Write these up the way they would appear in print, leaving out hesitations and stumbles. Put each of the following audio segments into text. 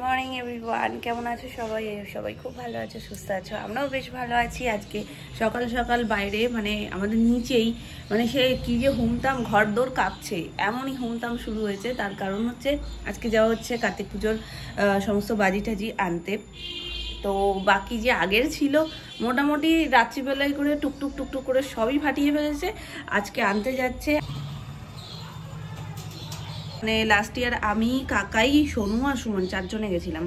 Morning everyone, কেমন আছো সবাই? সবাই খুব ভালো আছো, সুস্থ আছো, আমরাও বেশ ভালো আছি। আজকে সকাল সকাল বাইরে মানে আমাদের নিচেই মানে সে কি যে হুমতাম, ঘর দৌড় কাঁপছে, এমনই হুমতাম শুরু হয়েছে। তার কারণ হচ্ছে আজকে যাওয়া হচ্ছে কার্তিক পুজোর সমস্ত বাজি টাজি আনতে। তো বাকি যে আগের ছিল মোটামুটি রাত্রিবেলায় করে টুকটুক টুকটুক করে সবই ফাটিয়ে ফেলেছে, আজকে আনতে যাচ্ছে। মানে লাস্ট ইয়ার আমি, কাকাই, সোনু আর সুমন চারজনে গেছিলাম।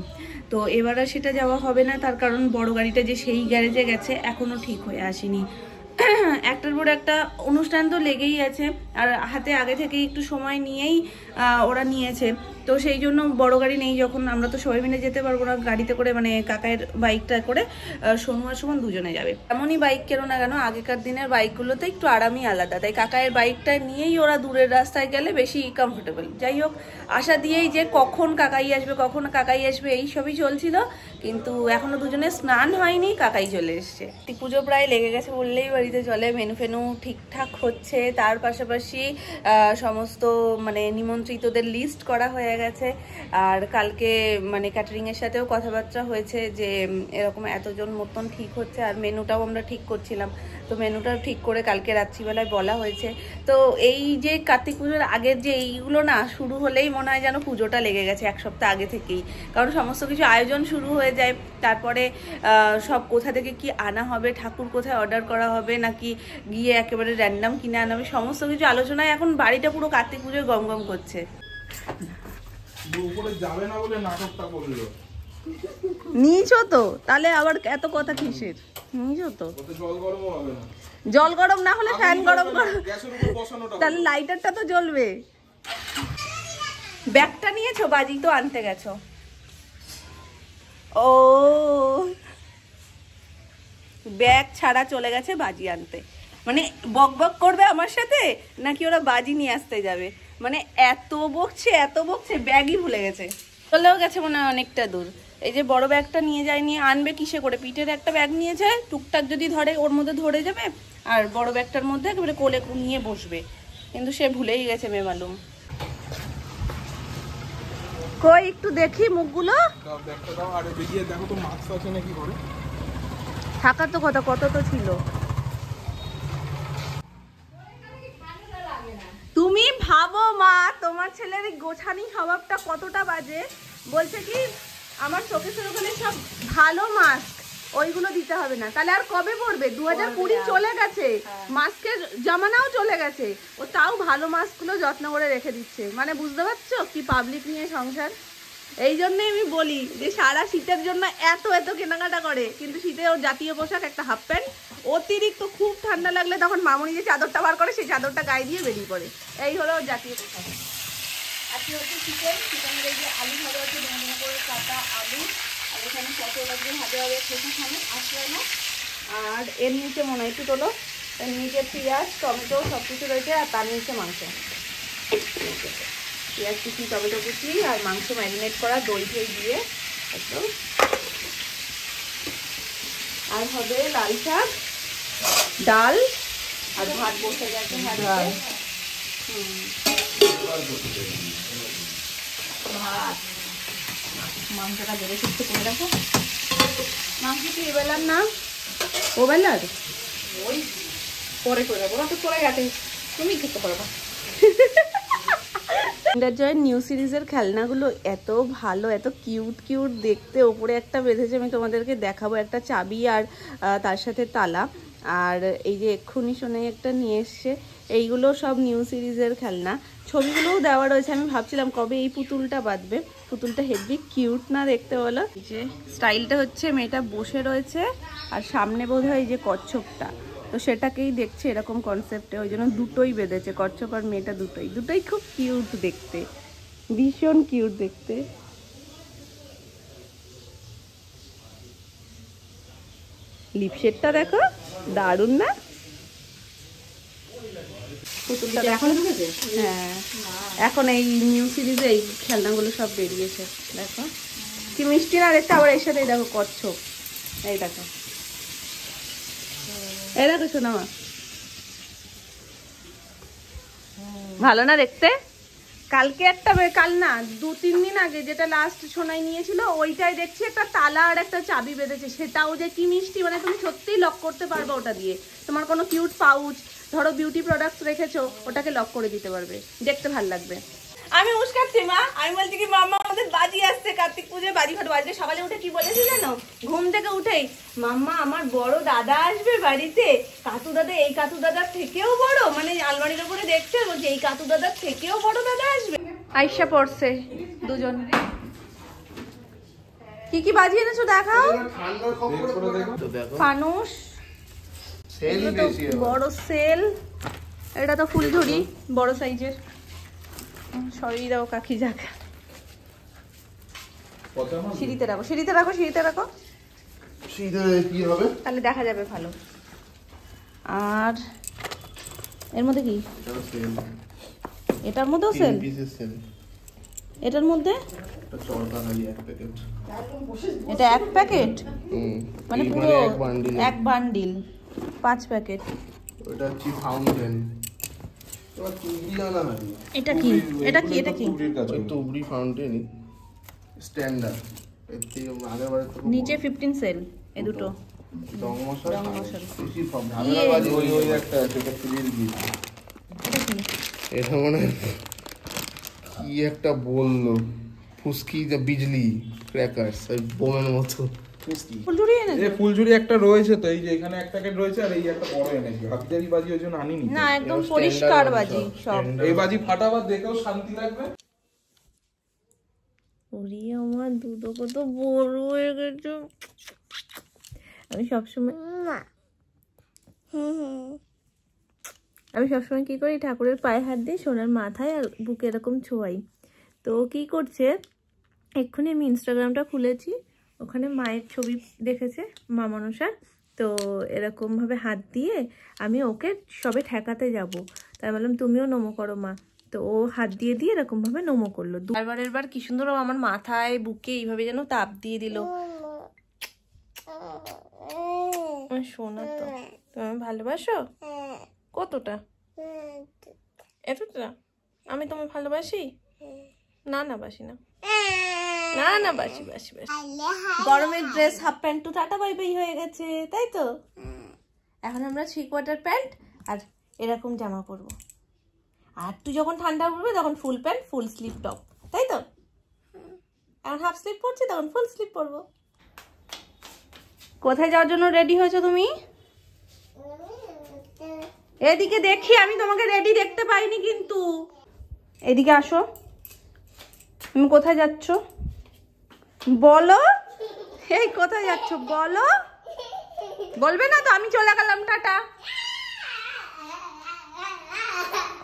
তো এবারে সেটা যাওয়া হবে না, তার কারণ বড় গাড়িটা যে সেই গ্যারেজে গেছে এখনো ঠিক হয়ে আসেনি। একটার পর একটা অনুষ্ঠান তো লেগেই আছে, আর হাতে আগে থেকে একটু সময় নিয়েই ওরা নিয়েছে। তো সেই জন্য বড় গাড়ি নেই, যখন আমরা তো সবাই মিলে যেতে পারবো না গাড়িতে করে, মানে কাকায়ের বাইকটা করে সোনু আর সুমন দুজনে যাবে। এমনই বাইক কেন না কেন, আগেকার দিনের বাইকগুলোতে একটু আরামই আলাদা, তাই কাকায়ের বাইকটা নিয়েই ওরা দূরের রাস্তায় গেলে বেশি কমফোর্টেবল। যাই হোক, আশা দিয়েই যে কখন কাকাই আসবে এই সবই চলছিল, কিন্তু এখনো দুজনে স্নান হয়নি, কাকাই চলে এসছে। পুজো প্রায় লেগে গেছে বললেই বাড়িতে চলে। মেনু ফেনু ঠিকঠাক হচ্ছে, তার পাশাপাশি সমস্ত মানে নিমন্ত্রিতদের লিস্ট করা হয়ে গেছে। আর কালকে মানে ক্যাটারিং এর সাথেও কথাবার্তা হয়েছে যে এরকম এতজন মতন ঠিক হচ্ছে, আর মেনুটাও আমরা ঠিক করছিলাম। তো মেনুটাও ঠিক করে কালকে রাত্রিবেলায় বলা হয়েছে। তো এই যে কার্তিক পুজোর আগের যে এইগুলো না শুরু হলেই মনে হয় যেন পুজোটা লেগে গেছে এক সপ্তাহ আগে থেকেই, কারণ সমস্ত কিছু আয়োজন শুরু হয়ে যায়। তারপরে সব কোথা থেকে কি আনা হবে, ঠাকুর কোথায় অর্ডার করা হবে, নাকি গিয়ে একেবারে র্যান্ডাম কিনে আনা হবে, সমস্ত কিছু আলোচনায় এখন বাড়িটা পুরো কার্তিক পুজোয় গম গম করছে। যাবে না বলে নাটকটা করলো। নিয়েছো তো, তাহলে আবার এত কথা কিসের? নিয়েছো তো, জল গরম না হলে ফ্যান গরম করো, তাহলে লাইটারটা তো জ্বলবে। ব্যাগটা নিয়েছো? বাজি তো আনতে গেছো। ও, ব্যাগ ছাড়া চলে গেছে বাজি আনতে, মানে বক বক করবে আমার সাথে নাকি ওরা বাজি নিয়ে আসতে যাবে, মানে এত বকছে ব্যাগই ভুলে গেছে। চলেও গেছে মনে হয় অনেকটা দূর। এই যে বড় ব্যাগটা নিয়ে যায়নি, আনবে কিসে করে? পিঠের একটা ব্যাগ নিয়েছে, টুকটাক যদি ধরে ওর মধ্যে ধরে যাবে, আর বড় ব্যাগটার মধ্যে একেবারে কোলে নিয়ে বসবে, কিন্তু সে ভুলেই গেছে বেমালুম। কই একটু দেখি মুখগুলো, থাকার তো কথা, কত তো ছিল। তুমি ভাবো মা, তোমার ছেলের গোছানি স্বভাবটা কতটা বাজে। বলছে কি আমার শোকেসের ওখানে সব ভালো মাস্ক, ওইগুলো দিতে হবে না। তাহলে আর কবে পড়বে? 2020 চলে গেছে, মাস্কের জামানাও চলে গেছে, ও তাও ভালো মাস্কগুলো যত্ন করে রেখে দিচ্ছে। মানে বুঝতে পারছো কি পাবলিক নিয়ে সংসার? এই জন্যই আমি বলি যে সারা শীতের জন্য এত কেনাকাটা করে, কিন্তু শীতে ওর জাতীয় পোশাক একটা হাফ প্যান্ট, অতিরিক্ত খুব ঠান্ডা লাগলে তখন মামুনি যে চাদরটা বার করে সেই চাদরটা গায়ে দিয়ে বেরিয়ে পড়ে। এই হলো ওর জাতীয় পোশাক। আজকে হচ্ছে চিকেনের এই যে আলু ভাজা হচ্ছে, ধনে করে কাটা আলু, আর এখানে পটল একদম ভাজা হবে, সেখানে আসবে না। আর এর নিচে মনে হয় একটু তোলো, এর নিচে পেঁয়াজ টমেটো সব কিছু রয়েছে, আর তার নিচে মাংস, পেঁয়াজ কুচি টমেটো কুচি আর মাংস ম্যারিনেট করা দই ফই দিয়ে একদম। আর হবে লাল শাক, ডাল, আর ভাত বসে গেছে। ভাত, মাংসটা বেড়ে সিদ্ধ করে রাখো। মাংস কি এবেলার না ও বেলার? ওই পরে করে রাখবো, ওরা তো চলে গেছে, তুমি খেতে পারবা। কিন্ডার জয়ের নিউ সিরিজের খেলনাগুলো এত ভালো, এত কিউট দেখতে। ওপরে একটা বেঁধেছে, আমি তোমাদেরকে দেখাবো, একটা চাবি আর তার সাথে তালা। আর এই যে এক্ষুনি শোনে একটা নিয়ে এসছে, এইগুলো সব নিউ সিরিজের খেলনা। ছবিগুলোও দেওয়া রয়েছে, আমি ভাবছিলাম কবে এই পুতুলটা বাঁধবে। পুতুলটা হেভি কিউট না দেখতে বলো? এই যে স্টাইলটা হচ্ছে, মেয়েটা বসে রয়েছে আর সামনে বোধহয় এই যে কচ্ছপটা, তো সেটাকেই দেখছে এরকম কনসেপ্টে, ওই জন্য দুটোই বেঁধেছে, কচ্ছপ আর মেয়েটা দুটোই খুব কিউট দেখতে, ভীষণ কিউট দেখতে। লিপশেডটা দেখো, দারুণ না? পুতুলটা এখন ঢুকেছে? হ্যাঁ, এখন এই নিউ সিরিজে এই খেলনাগুলো সব বেরিয়েছে। দেখো কি মিষ্টি না দেখতে। আবার এর সাথে দেখো কচ্ছপ, এই দেখো, এই দেখো শোনা মা, ভালো না দেখতে? কালকে একটা কাল না 2-3 দিন আগে যেটা লাস্ট সোনাই নিয়েছিল ওইটাই দেখছি একটা তালা আর একটা চাবি বেঁধেছে, সেটাও যে কি মিষ্টি, মানে তুমি সত্যিই লক করতে পারবে ওটা দিয়ে। তোমার কোনো কিউট পাউচ, ধরো বিউটি প্রোডাক্টস রেখেছো, ওটাকে লক করে দিতে পারবে, দেখতে ভালো লাগবে। আমি উস্কাচ্ছি মা, আমি বলছি কি মাম্মা আমাদের বাজি আসছে, কার্তিক পুজোয় বাজি ফাটবো। আজকে সকালে উঠে কি বলেছি জানো, ঘুম থেকে উঠেই মাম্মা আমার বড় দাদা আসবে বাড়িতে, কাতু দাদা এই কাতু দাদার থেকেও বড়, মানে আলমারির উপরে দেখছে, বলছে এই কাতু দাদার থেকেও বড় দাদা আসবে। আয়শা পড়ছে দুজন। কি কি বাজি এনেছো দেখাও। ফানুস, বড় সেল, এটা তো ফুলঝুরি বড় সাইজের, সরিয়ে দাও কাকি যাক। সিঁড়িতে রাখো, সিঁড়িতে রাখো, সিঁড়িতে রাখো, কি হবে তাহলে দেখা যাবে ভালো। আর এর মধ্যে কি, এটার মধ্যেও সেল, এটার মধ্যে এটা 1 প্যাকেট, মানে পুরো 1 বান্ডিল 5 প্যাকেট। ওটা হচ্ছে ফাউন্টেন। এটা কি, এটা কি, এটা কি, তুবড়ি ফাউন্টেন স্ট্যান্ডার্ড। এর থেকে আগেরবারে তো নিচে 15 সেল, এই দুটো রং মশলা রং মশলা। বেশি সব ঝামেলা বাজি। ওই একটা আছে, এটা ফ্রির গিফট। এটা কি, এটা মানে কি একটা বললো, ফুসকি যে বিজলি ক্র্যাকারস, ওই বোমের মতো ফুসকি। ফুলঝুরি এনেছো? এই ফুলঝুরি একটা রয়েছে তো, এই যে এখানে 1 প্যাকেট রয়েছে, আর এই একটা বড় এনেছি। হাবিজাবি বাজি ওই জন্য আনিনি। না একদম পরিষ্কার বাজি সব। এই বাজি ফাটাবার দেখেও শান্তি লাগবে। ওরে আমার দুটো কত বড় হয়ে গেছে। আমি সবসময় কি করি, ঠাকুরের পায়ে হাত দিয়ে সোনার মাথায় আর বুকে এরকম ছোঁয়াই। তো কি করছে, এক্ষুনি আমি ইনস্টাগ্রামটা খুলেছি, ওখানে মায়ের ছবি দেখেছে মা মনসার, তো এরকম ভাবে হাত দিয়ে আমি ওকে সবে ঠেকাতে যাব, তাই বললাম তুমিও নমো করো মা। তো ও হাত দিয়ে দিয়ে এরকম ভাবে নমো করলো। বারবার কি সুন্দর আমার মাথায় বুকে এইভাবে যেন তাপ দিয়ে দিল। শোনা তো, তুমি ভালোবাসো কতটা, এতটা? আমি তোমায় ভালোবাসি না? না বাসি না, না না বাসি বাসি বাসি। গরমের ড্রেস হাফ প্যান্ট তো টাটা বাই বাই হয়ে গেছে, তাই তো? এখন আমরা 3 কোয়ার্টার প্যান্ট আর এরকম জামা পরবো, আর তুই যখন ঠান্ডা পড়বে তখন full pant full sleeve top, তাই তো? এখন হাফ স্লিভ পরছি, তখন ফুল স্লিভ পরবো। কোথায় যাওয়ার জন্য রেডি হয়েছো তুমি? এদিকে দেখি, আমি তোমাকে রেডি দেখতে পাইনি কিন্তু। এদিকে আসো, তুমি কোথায় যাচ্ছ বলো? এই কোথায় যাচ্ছ বলো? বলবে না তো? আমি চলে গেলাম, টাটা।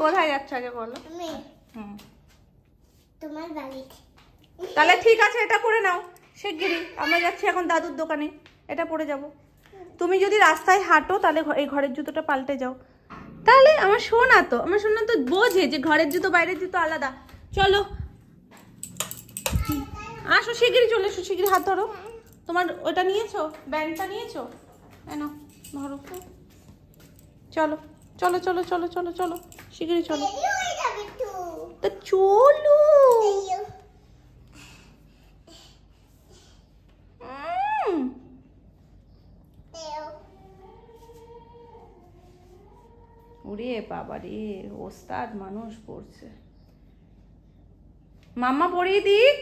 কোথায় যাচ্ছ আগে বলো। তোমার বাড়িতে। তাহলে ঠিক আছে, এটা পরে নাও শিগগিরই। আমরা যাচ্ছি এখন দাদুর দোকানে, এটা পরে যাব। তুমি যদি রাস্তায় হাঁটো তাহলে এই ঘরের জুতোটা পাল্টে যাও, তাহলে আমার সোনা তো, আমার সোনা তো বোঝে যে ঘরের জুতো বাইরের জুতো আলাদা। চলো আসো শিগগিরই, চলে এসো শিগগিরই, হাত ধরো। তোমার ওটা নিয়েছো, ব্যান্ডটা নিয়েছো? নাও ধরো, চলো চলো চলো চলো চলো চলো শিগগিরই চলো। তো চলো। ওরে বাবা রে, ওস্তাদ মানুষ পড়ছে। মাম্মা পড়িয়ে দিক।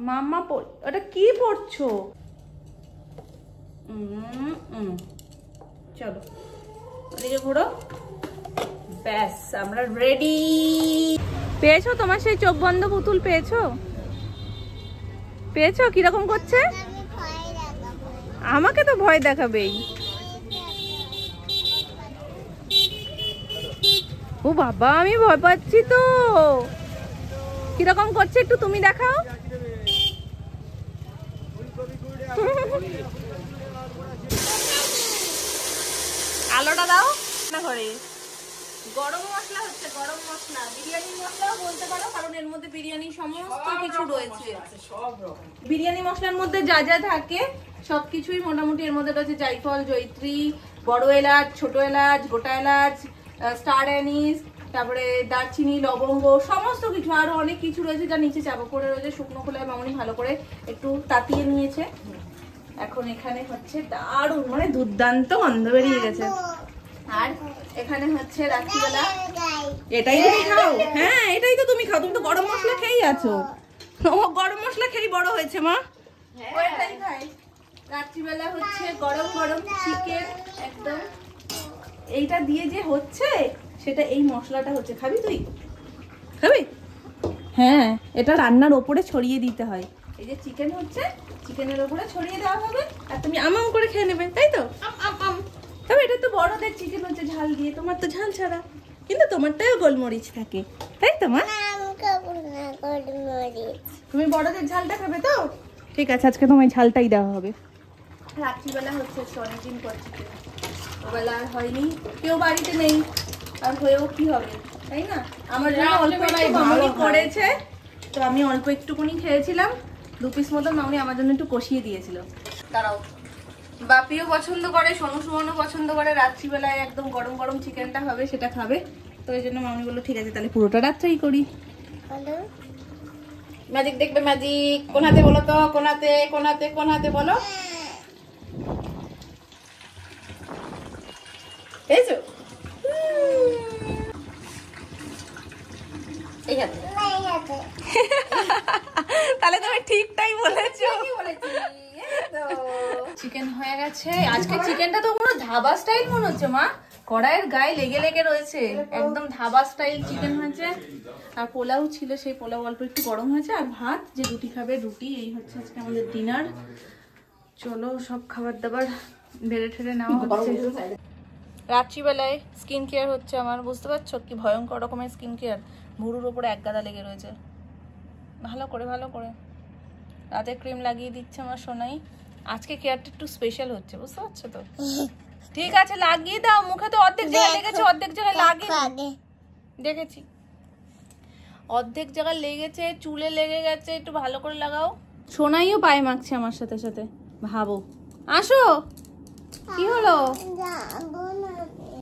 মাম্মা ওটা কি পড়ছো? চলো ওদিকে ঘোরো। ব্যাস আমরা রেডি। পেয়েছো তোমার সেই চোখ বন্ধ পুতুল? পেয়েছো? পেয়েছো? কিরকম করছে? আমাকে তো ভয় দেখাবেই। ও বাবা, আমি ভয় পাচ্ছি তো। কিরকম করছে একটু তুমি দেখাও। আলোটা দাও না ঘরে। গরম মশলা হচ্ছে, গরম মশলা, বিরিয়ানি মশলাও বলতে পারো, কারণ এর মধ্যে বিরিয়ানি সমস্ত কিছু রয়েছে। বিরিয়ানি মশলার মধ্যে যা যা থাকে সবকিছুই মোটামুটি এর মধ্যে রয়েছে। জায়ফল, জয়িত্রী, বড় এলাচ, ছোট এলাচ, গোটা এলাচ, স্টার অ্যানিস, তারপরে দারচিনি, লবঙ্গ, সমস্ত কিছু আরো অনেক কিছু রয়েছে যা নিচে চাপা পড়ে রয়েছে। শুকনো খোলায় মামনি ভালো করে একটু তাতিয়ে নিয়েছে। এখন এখানে হচ্ছে দারুণ মানে দুর্দান্ত গন্ধ বেরিয়ে গেছে। আর এখানে হচ্ছে রাত্রিবেলা এটাই তুমি খাও। হ্যাঁ এটাই তো তুমি খাও, তুমি তো গরম মশলা খেয়েই আছো। ও গরম মশলা খেয়েই বড় হয়েছে মা। ওইটাই খাই। রাত্রিবেলা হচ্ছে গরম গরম চিকেন একদম এইটা দিয়ে যে হচ্ছে সেটা এই মশলাটা হচ্ছে। খাবি তুই? খাবি? হ্যাঁ এটা রান্নার ওপরে ছড়িয়ে দিতে হয়। এই যে চিকেন হচ্ছে চিকেনের ওপরে ছড়িয়ে দেওয়া হবে আর তুমি আমাম করে খেয়ে নেবে, তাই তো? তবে এটা তো বড়দের চিকেন হচ্ছে ঝাল দিয়ে, তোমার তো ঝাল ছাড়া, কিন্তু তোমারটাও গোলমরিচ থাকে, তাই তো মা? তুমি বড়দের ঝালটা খাবে তো? ঠিক আছে আজকে তোমায় ঝালটাই দেওয়া হবে। রাত্রিবেলা হচ্ছে অনেকদিন পর চিকেন, ওবেলা আর হয়নি, কেউ বাড়িতে নেই আর হয়েও কি হবে, তাই না? আমার জন্য অল্প একটু মামনি করেছে, তো আমি অল্প একটুকুনি খেয়েছিলাম, 2 পিস মতো মামনি আমার জন্য একটু কষিয়ে দিয়েছিল। দাঁড়াও, বাপিও পছন্দ করে, সোনু সুমনও পছন্দ করে, রাত্রিবেলায় একদম গরম গরম চিকেনটা হবে সেটা খাবে, তো এই জন্য মামনি বললো ঠিক আছে তাহলে পুরোটা রাত্রেই করি। ম্যাজিক দেখবে, ম্যাজিক কোন হাতে বলো তো? কোন হাতে? কোন হাতে? কোন হাতে বলো? এইছো এই হাতে। তাহলে তুমি ঠিকটাই বলেছো। চিকেন হয়ে গেছে। আজকে চিকেনটা তো পুরো ধাবা স্টাইল মনে হচ্ছে মা, কড়াইয়ের গায়ে লেগে লেগে রয়েছে, একদম ধাবা স্টাইল চিকেন হয়েছে। আর পোলাও ছিল, সেই পোলাও অল্প একটু গরম হয়েছে, আর ভাত, যে রুটি খাবে রুটি। এই হচ্ছে আজকে আমাদের ডিনার। চলো সব খাবার দাবার বেড়ে ঠেড়ে নেওয়া হচ্ছে। রাত্রিবেলায় স্কিন কেয়ার হচ্ছে আমার, বুঝতে পারছো কি ভয়ঙ্কর রকমের স্কিন কেয়ার। ভুরুর ওপরে এক গাদা লেগে রয়েছে, ভালো করে ভালো করে রাতে ক্রিম লাগিয়ে দিচ্ছে আমার সোনাই। আজকে কেয়ারটা একটু স্পেশাল হচ্ছে, বুঝতে পারছো তো? ঠিক আছে লাগিয়ে দাও, মুখে তো অর্ধেক জায়গায় লেগেছে, অর্ধেক জায়গায় লাগিয়ে দেখেছি, অর্ধেক জায়গায় লেগেছে, চুলে লেগে গেছে, একটু ভালো করে লাগাও। সোনাইও পায়ে মাখছে আমার সাথে সাথে, ভাবো। আসো, কি হলো?